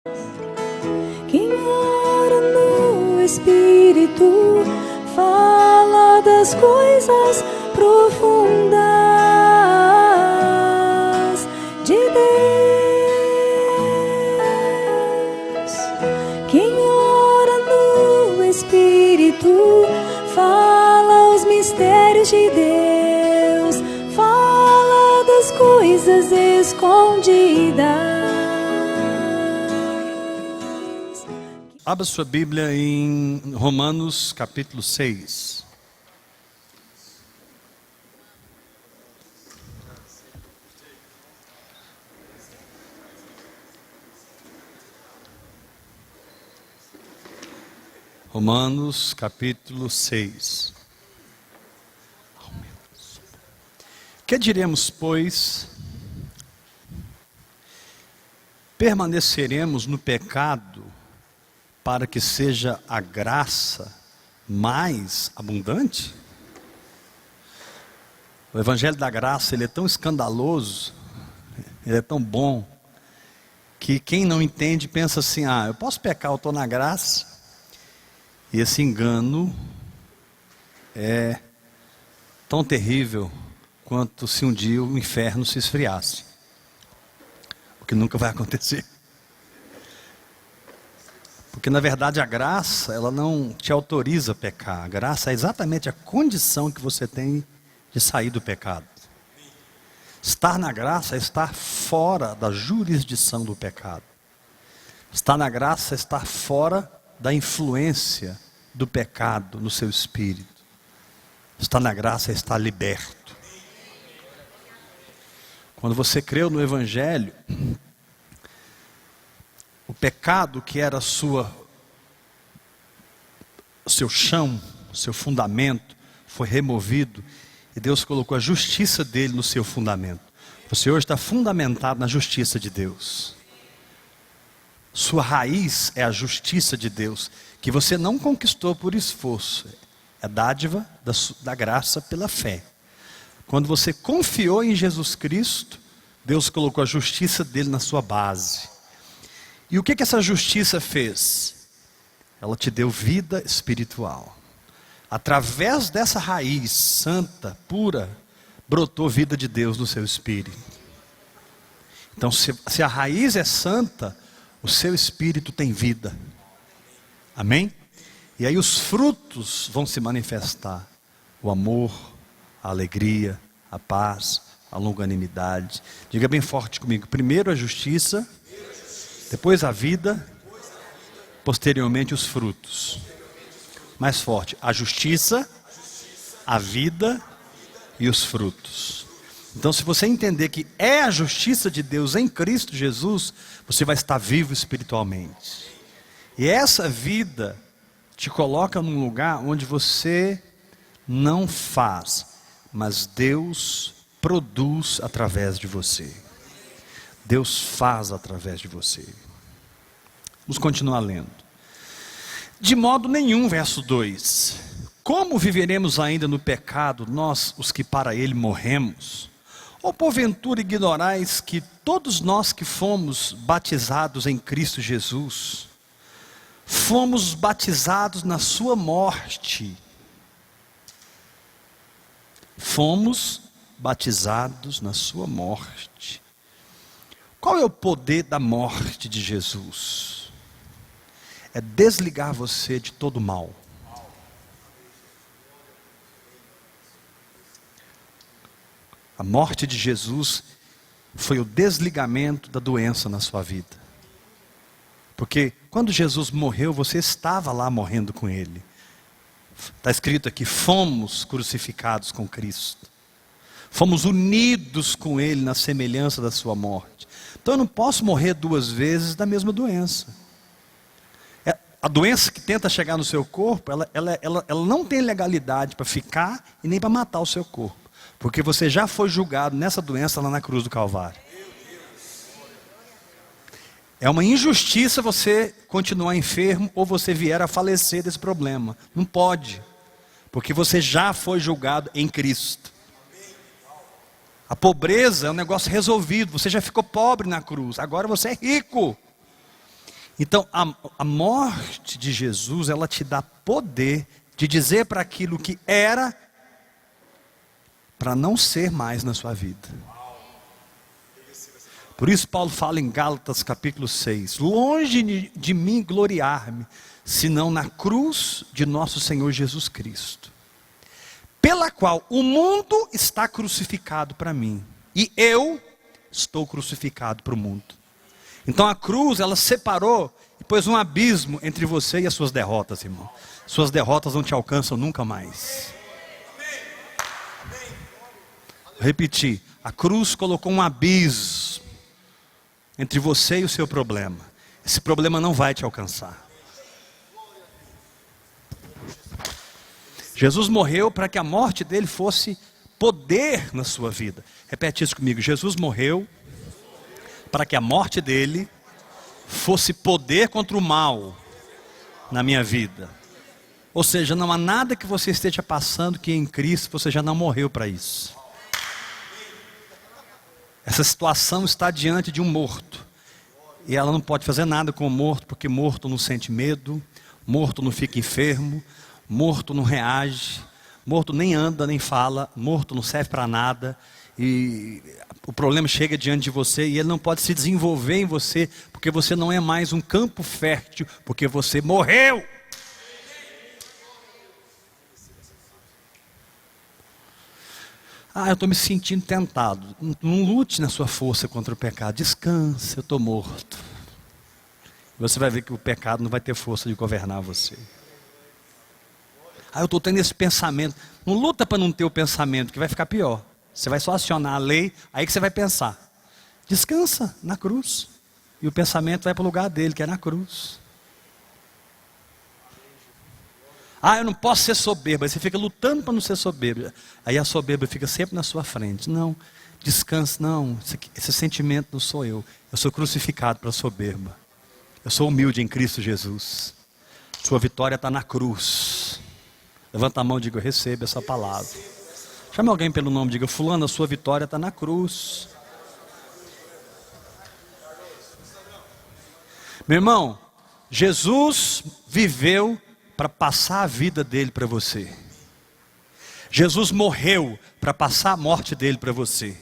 Quem ora no Espírito fala das coisas profundas de Deus. Quem ora no Espírito fala os mistérios de Deus, fala das coisas escondidas. Abra sua Bíblia em Romanos capítulo 6. Romanos capítulo 6. Que diremos, pois? Permaneceremos no pecado para que seja a graça mais abundante? O Evangelho da Graça, ele é tão escandaloso, ele é tão bom, que quem não entende pensa assim: ah, eu posso pecar, eu estou na graça. E esse engano é tão terrível quanto se um dia o inferno se esfriasse, o que nunca vai acontecer. Porque na verdade a graça, ela não te autoriza a pecar. A graça é exatamente a condição que você tem de sair do pecado. Estar na graça é estar fora da jurisdição do pecado. Estar na graça é estar fora da influência do pecado no seu espírito. Estar na graça é estar liberto. Quando você creu no Evangelho, o pecado que era o seu chão, o seu fundamento, foi removido. E Deus colocou a justiça dele no seu fundamento. Você hoje está fundamentado na justiça de Deus. Sua raiz é a justiça de Deus, que você não conquistou por esforço. É dádiva da graça pela fé. Quando você confiou em Jesus Cristo, Deus colocou a justiça dele na sua base. E o que essa justiça fez? Ela te deu vida espiritual. Através dessa raiz santa, pura, brotou vida de Deus no seu espírito. Então, se a raiz é santa, o seu espírito tem vida. Amém? E aí os frutos vão se manifestar: o amor, a alegria, a paz, a longanimidade. Diga bem forte comigo: primeiro a justiça, depois a vida, posteriormente os frutos. Mais forte: a justiça, a vida e os frutos. Então, se você entender que é a justiça de Deus em Cristo Jesus, você vai estar vivo espiritualmente. E essa vida te coloca num lugar onde você não faz, mas Deus produz através de você. Deus faz através de você. Vamos continuar lendo. De modo nenhum, verso 2. Como viveremos ainda no pecado, nós, os que para ele morremos? Ou porventura ignorais que todos nós que fomos batizados em Cristo Jesus, fomos batizados na sua morte? Fomos batizados na sua morte. Qual é o poder da morte de Jesus? É desligar você de todo mal. A morte de Jesus foi o desligamento da doença na sua vida. Porque quando Jesus morreu, você estava lá morrendo com Ele. Está escrito aqui: fomos crucificados com Cristo. Fomos unidos com Ele na semelhança da sua morte. Então eu não posso morrer duas vezes da mesma doença. A doença que tenta chegar no seu corpo, ela não tem legalidade para ficar e nem para matar o seu corpo. Porque você já foi julgado nessa doença lá na cruz do Calvário. É uma injustiça você continuar enfermo ou você vier a falecer desse problema. Não pode. Porque você já foi julgado em Cristo. A pobreza é um negócio resolvido. Você já ficou pobre na cruz. Agora você é rico. Então, a morte de Jesus, ela te dá poder de dizer para aquilo que era, para não ser mais na sua vida. Por isso Paulo fala em Gálatas capítulo 6, longe de mim gloriar-me, senão na cruz de nosso Senhor Jesus Cristo, pela qual o mundo está crucificado para mim, e eu estou crucificado para o mundo. Então a cruz, ela separou e pôs um abismo entre você e as suas derrotas, irmão. Suas derrotas não te alcançam nunca mais. Vou repetir, a cruz colocou um abismo entre você e o seu problema. Esse problema não vai te alcançar. Jesus morreu para que a morte dele fosse poder na sua vida. Repete isso comigo. Jesus morreu para que a morte dele fosse poder contra o mal na minha vida. Ou seja, não há nada que você esteja passando que em Cristo você já não morreu para isso. Essa situação está diante de um morto. E ela não pode fazer nada com o morto, porque morto não sente medo, morto não fica enfermo, morto não reage, morto nem anda, nem fala, morto não serve para nada. E o problema chega diante de você e ele não pode se desenvolver em você, porque você não é mais um campo fértil, porque você morreu. Eu estou me sentindo tentado. Não lute na sua força contra o pecado. Descanse, eu estou morto. Você vai ver que o pecado não vai ter força de governar você. Eu estou tendo esse pensamento. Não luta para não ter o pensamento, que vai ficar pior. Você vai só acionar a lei, aí que você vai pensar. Descansa na cruz. E o pensamento vai para o lugar dele, que é na cruz. Eu não posso ser soberba. Aí você fica lutando para não ser soberba. Aí a soberba fica sempre na sua frente. Não, descanse, não. Esse sentimento não sou eu. Eu sou crucificado para a soberba. Eu sou humilde em Cristo Jesus. Sua vitória está na cruz. Levanta a mão e diga, eu recebo essa palavra. Chame alguém pelo nome, diga, fulano, a sua vitória está na cruz. Meu irmão, Jesus viveu para passar a vida dele para você. Jesus morreu para passar a morte dele para você.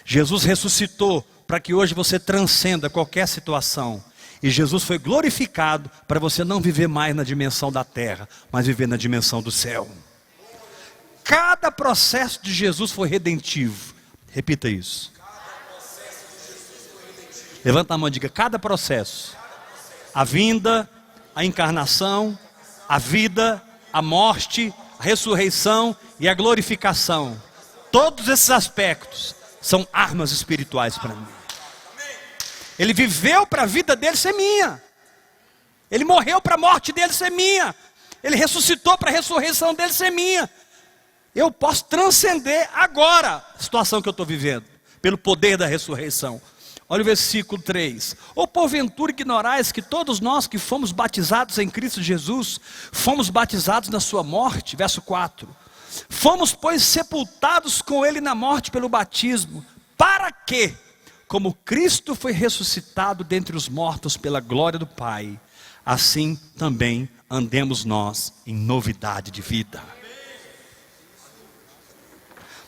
Jesus ressuscitou para que hoje você transcenda qualquer situação. E Jesus foi glorificado para você não viver mais na dimensão da terra, mas viver na dimensão do céu. Cada processo de Jesus foi redentivo. Repita isso. Levanta a mão e diga, cada processo. A vinda, a encarnação, a vida, a morte, a ressurreição e a glorificação. Todos esses aspectos são armas espirituais para mim. Ele viveu para a vida dele ser minha. Ele morreu para a morte dele ser minha. Ele ressuscitou para a ressurreição dele ser minha. Eu posso transcender agora a situação que eu estou vivendo, pelo poder da ressurreição. Olha o versículo 3. Ou porventura ignorais que todos nós que fomos batizados em Cristo Jesus, fomos batizados na sua morte? Verso 4. Fomos, pois, sepultados com ele na morte pelo batismo, para que, como Cristo foi ressuscitado dentre os mortos pela glória do Pai, assim também andemos nós em novidade de vida.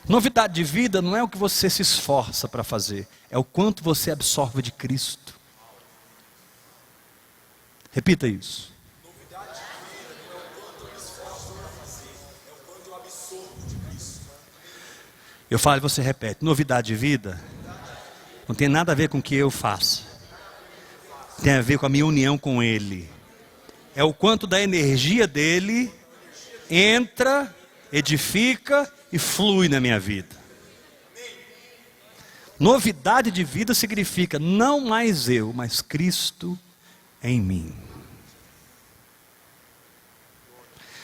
Novidade de vida não é o que você se esforça para fazer, é o quanto você absorve de Cristo. Repita isso. Novidade de vida não é o quanto eu me esforço para fazer, é o quanto eu absorvo de Cristo. Eu falo e você repete. Novidade de vida não tem nada a ver com o que eu faço, tem a ver com a minha união com Ele. É o quanto da energia dele entra, edifica e flui na minha vida. Novidade de vida significa não mais eu, mas Cristo em mim.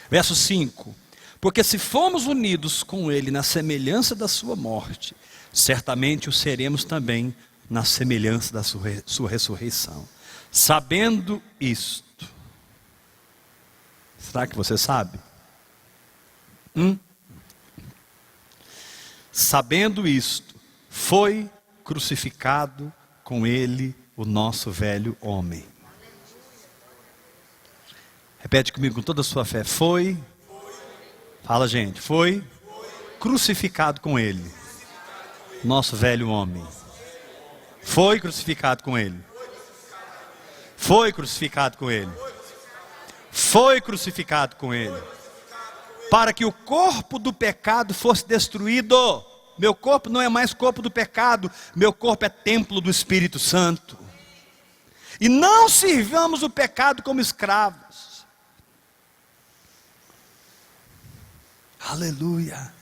Verso 5. Porque se fomos unidos com ele na semelhança da sua morte, certamente o seremos também na semelhança da sua ressurreição. Sabendo isto. Será que você sabe? Sabendo isto, foi crucificado com ele o nosso velho homem. Repete comigo com toda a sua fé. Foi. Fala, gente. Foi crucificado com ele. Nosso velho homem. Foi crucificado com ele. Foi crucificado com ele. Foi crucificado com ele. Para que o corpo do pecado fosse destruído. Meu corpo não é mais corpo do pecado. Meu corpo é templo do Espírito Santo. E não sirvamos o pecado como escravos. Aleluia.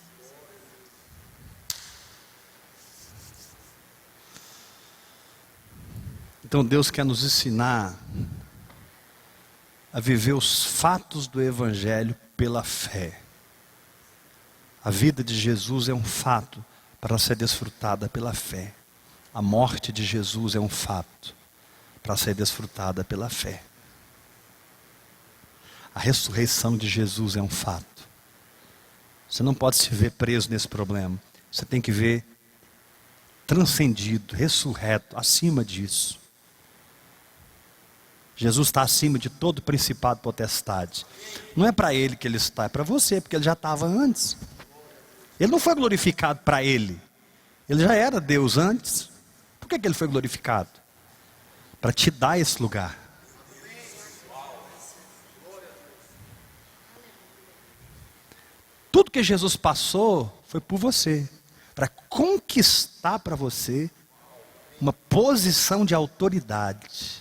Então Deus quer nos ensinar a viver os fatos do Evangelho pela fé. A vida de Jesus é um fato para ser desfrutada pela fé. A morte de Jesus é um fato para ser desfrutada pela fé. A ressurreição de Jesus é um fato. Você não pode se ver preso nesse problema. Você tem que ver transcendido, ressurreto, acima disso. Jesus está acima de todo principado e potestade. Não é para ele que ele está, é para você, porque ele já estava antes. Ele não foi glorificado para ele. Ele já era Deus antes. Por que ele foi glorificado? Para te dar esse lugar. Tudo que Jesus passou foi por você. Para conquistar para você uma posição de autoridade,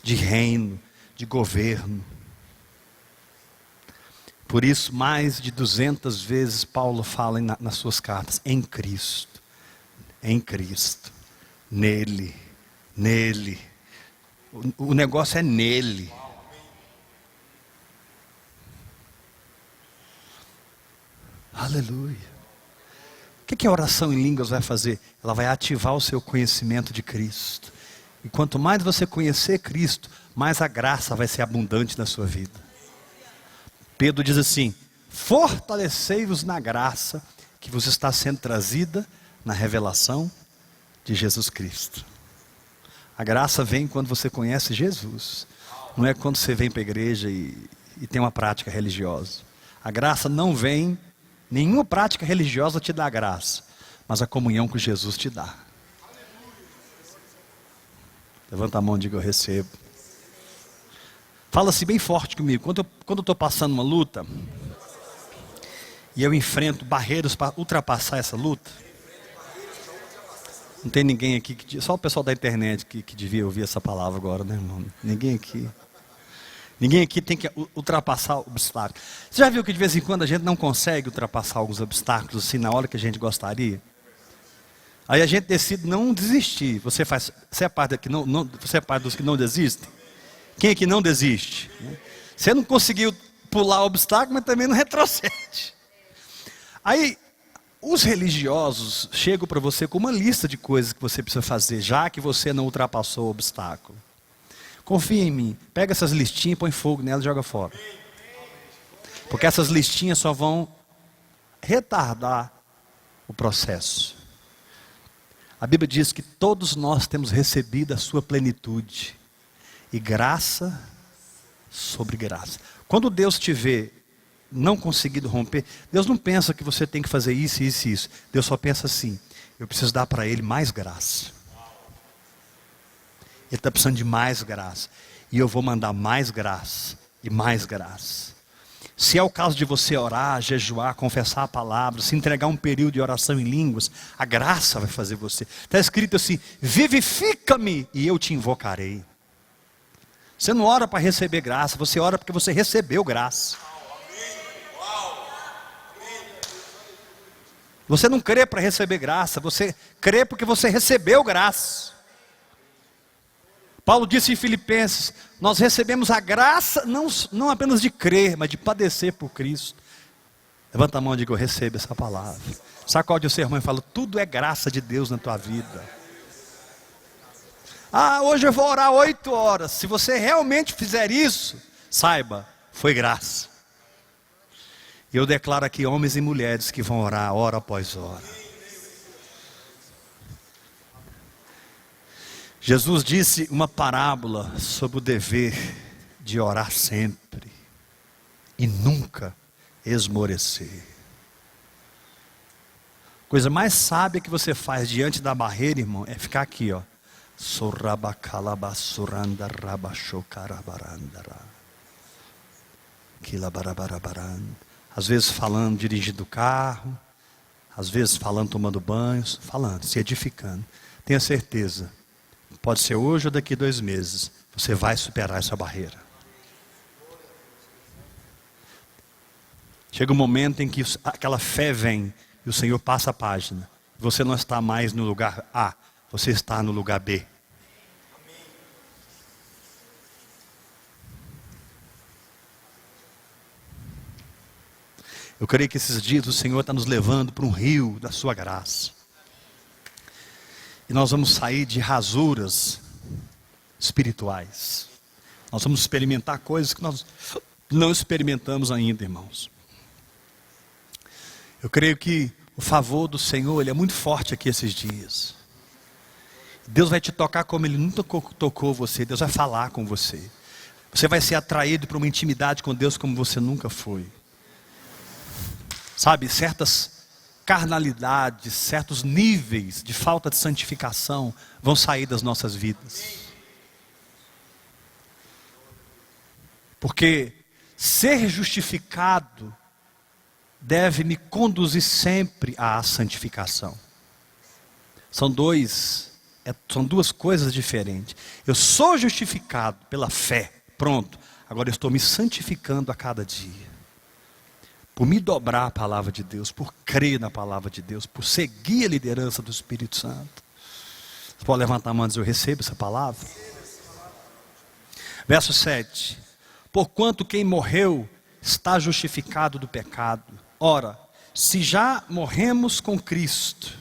de reino, de governo. Por isso, mais de 200 vezes Paulo fala nas suas cartas, em Cristo, nele, nele. O negócio é nele. Aleluia. O que a oração em línguas vai fazer? Ela vai ativar o seu conhecimento de Cristo. E quanto mais você conhecer Cristo, mais a graça vai ser abundante na sua vida. Pedro diz assim: fortalecei-vos na graça que vos está sendo trazida na revelação de Jesus Cristo. A graça vem quando você conhece Jesus. Não é quando você vem para a igreja e tem uma prática religiosa. A graça não vem, nenhuma prática religiosa te dá graça, mas a comunhão com Jesus te dá. Levanta a mão e diga: eu recebo. Fala-se bem forte comigo. Quando eu estou passando uma luta e eu enfrento barreiras para ultrapassar essa luta, não tem ninguém aqui, só o pessoal da internet que devia ouvir essa palavra agora, né, irmão? Ninguém aqui tem que ultrapassar obstáculos. Você já viu que de vez em quando a gente não consegue ultrapassar alguns obstáculos assim na hora que a gente gostaria? Aí a gente decide não desistir. Você é parte dos que não desistem? Quem é que não desiste? Você não conseguiu pular o obstáculo, mas também não retrocede. Aí, os religiosos chegam para você com uma lista de coisas que você precisa fazer, já que você não ultrapassou o obstáculo. Confia em mim. Pega essas listinhas, põe fogo nelas e joga fora. Porque essas listinhas só vão retardar o processo. A Bíblia diz que todos nós temos recebido a sua plenitude. E graça sobre graça. Quando Deus te vê não conseguindo romper, Deus não pensa que você tem que fazer isso, isso e isso. Deus só pensa assim: eu preciso dar para Ele mais graça. Ele está precisando de mais graça. E eu vou mandar mais graça e mais graça. Se é o caso de você orar, jejuar, confessar a palavra, se entregar um período de oração em línguas, a graça vai fazer você. Está escrito assim: vivifica-me e eu te invocarei. Você não ora para receber graça, você ora porque você recebeu graça. Você não crê para receber graça, você crê porque você recebeu graça. Paulo disse em Filipenses: nós recebemos a graça não apenas de crer, mas de padecer por Cristo. Levanta a mão e diga: eu recebo essa palavra. Sacode o seu irmão e fala: tudo é graça de Deus na tua vida. Ah, hoje eu vou orar 8 horas. Se você realmente fizer isso, saiba, foi graça. E eu declaro aqui homens e mulheres que vão orar hora após hora. Jesus disse uma parábola sobre o dever de orar sempre. e nunca esmorecer. Coisa mais sábia que você faz diante da barreira, irmão, é ficar aqui, ó. Às vezes falando, dirigindo o carro, às vezes falando, tomando banhos, falando, se edificando. Tenha certeza, pode ser hoje ou daqui 2 meses, você vai superar essa barreira. Chega um momento em que aquela fé vem e o Senhor passa a página. Você não está mais no lugar A, você está no lugar B. Eu creio que esses dias o Senhor está nos levando para um rio da sua graça. E nós vamos sair de rasuras espirituais. Nós vamos experimentar coisas que nós não experimentamos ainda, irmãos. Eu creio que o favor do Senhor, ele é muito forte aqui esses dias. Deus vai te tocar como Ele nunca tocou você. Deus vai falar com você. Você vai ser atraído para uma intimidade com Deus como você nunca foi. Sabe, certas carnalidades, certos níveis de falta de santificação vão sair das nossas vidas. Porque ser justificado deve me conduzir sempre à santificação. São duas coisas diferentes. Eu sou justificado pela fé, pronto. Agora eu estou me santificando a cada dia. Por me dobrar a palavra de Deus, por crer na palavra de Deus, por seguir a liderança do Espírito Santo. Você pode levantar a mão e dizer, eu recebo essa palavra? Verso 7. Porquanto quem morreu está justificado do pecado. Ora, se já morremos com Cristo,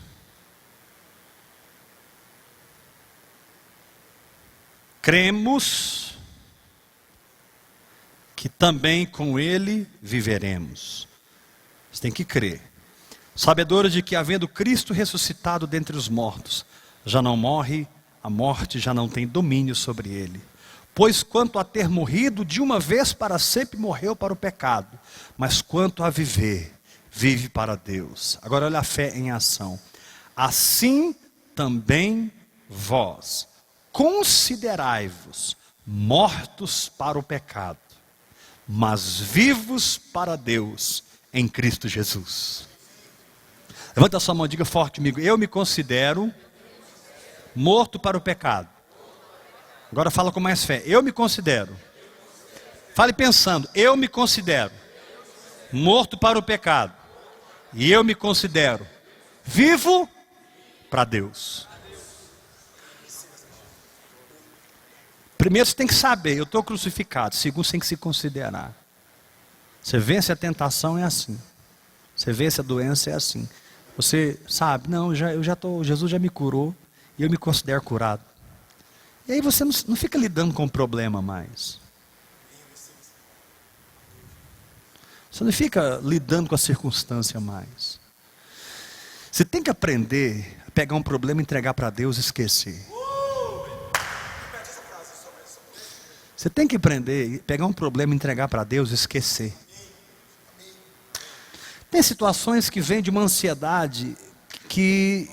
cremos que também com Ele viveremos. Você tem que crer. Sabedores de que, havendo Cristo ressuscitado dentre os mortos, já não morre, a morte já não tem domínio sobre ele. Pois quanto a ter morrido de uma vez para sempre, morreu para o pecado. Mas quanto a viver, vive para Deus. Agora olha a fé em ação. Assim também vós, considerai-vos mortos para o pecado, mas vivos para Deus em Cristo Jesus. Levanta a sua mão e diga forte comigo. Eu me considero morto para o pecado. Agora fala com mais fé. Eu me considero. Fale pensando. Eu me considero morto para o pecado. E eu me considero vivo para Deus. Primeiro você tem que saber, eu estou crucificado. Segundo, você tem que se considerar. Você vence a tentação, é assim. Você vence a doença, é assim. Você sabe, não, Jesus já me curou e eu me considero curado. E aí você não fica lidando com o problema mais. Você não fica lidando com a circunstância mais. Você tem que aprender a pegar um problema, entregar para Deus e esquecer. Você tem que aprender a pegar um problema, entregar para Deus e esquecer. Tem situações que vêm de uma ansiedade que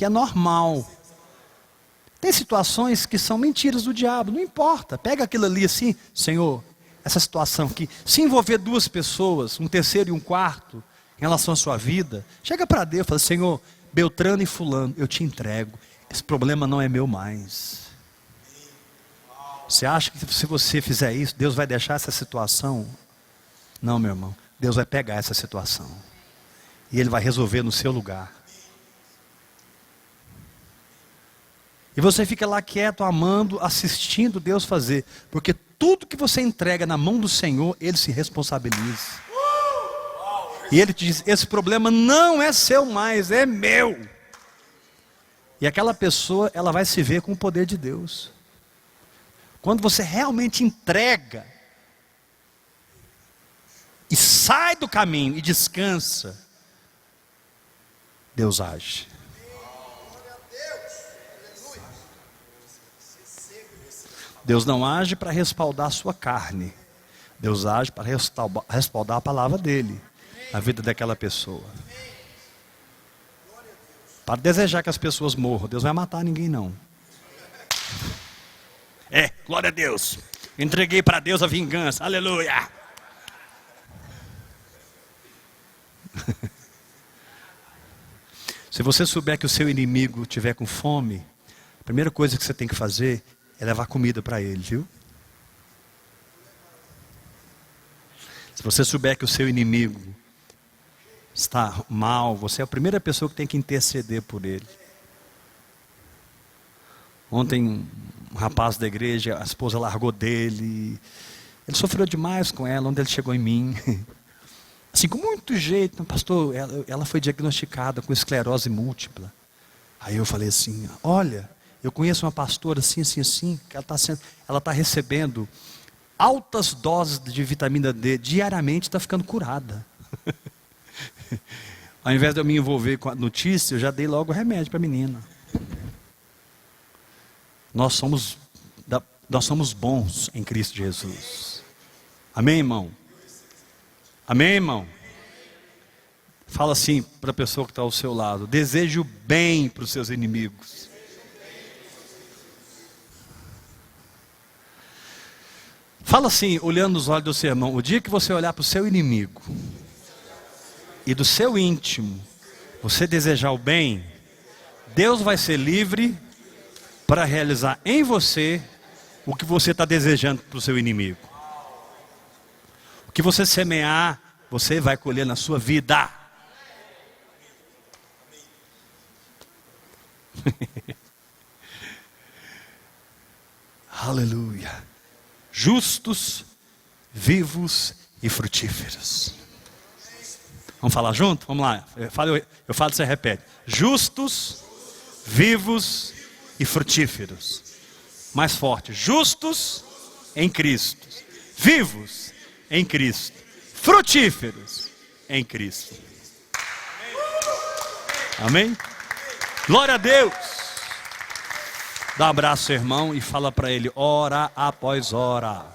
é normal. Tem situações que são mentiras do diabo, não importa. Pega aquilo ali assim, Senhor, essa situação aqui. Se envolver 2 pessoas, um terceiro e um quarto, em relação à sua vida, chega para Deus e fala, Senhor, Beltrano e fulano, eu te entrego. Esse problema não é meu mais. Você acha que se você fizer isso, Deus vai deixar essa situação? Não, meu irmão. Deus vai pegar essa situação. E Ele vai resolver no seu lugar. E você fica lá quieto, amando, assistindo Deus fazer. Porque tudo que você entrega na mão do Senhor, Ele se responsabiliza. E Ele te diz, esse problema não é seu mais, é meu. E aquela pessoa, ela vai se ver com o poder de Deus. Quando você realmente entrega e sai do caminho e descansa, Deus age. Deus não age para respaldar a sua carne. Deus age para respaldar a palavra dele na vida daquela pessoa. Para desejar que as pessoas morram, Deus não vai matar ninguém não. Glória a Deus. Entreguei para Deus a vingança, aleluia. Se você souber que o seu inimigo estiver com fome, a primeira coisa que você tem que fazer é levar comida para ele, viu? Se você souber que o seu inimigo está mal, você é a primeira pessoa que tem que interceder por ele. Ontem, um rapaz da igreja, a esposa largou dele. Ele sofreu demais com ela, onde ele chegou em mim. Assim, com muito jeito, pastor, ela foi diagnosticada com esclerose múltipla. Aí eu falei assim, olha, eu conheço uma pastora assim, que ela está recebendo altas doses de vitamina D diariamente, está ficando curada. Ao invés de eu me envolver com a notícia, eu já dei logo o remédio para a menina. Nós somos bons em Cristo Jesus. Amém, irmão? Amém, irmão? Fala assim para a pessoa que está ao seu lado: deseje o bem para os seus inimigos. Fala assim, olhando nos olhos do seu irmão: o dia que você olhar para o seu inimigo e do seu íntimo, você desejar o bem, Deus vai ser livre para realizar em você o que você está desejando para o seu inimigo. O que você semear, você vai colher na sua vida. Aleluia. Justos, vivos e frutíferos. Vamos falar junto? Vamos lá. Eu falo, você repete. Justos, vivos e frutíferos. Mais forte. Justos em Cristo. Vivos em Cristo. Frutíferos em Cristo. Amém? Glória a Deus. Dá um abraço ao irmão e fala para ele: hora após hora.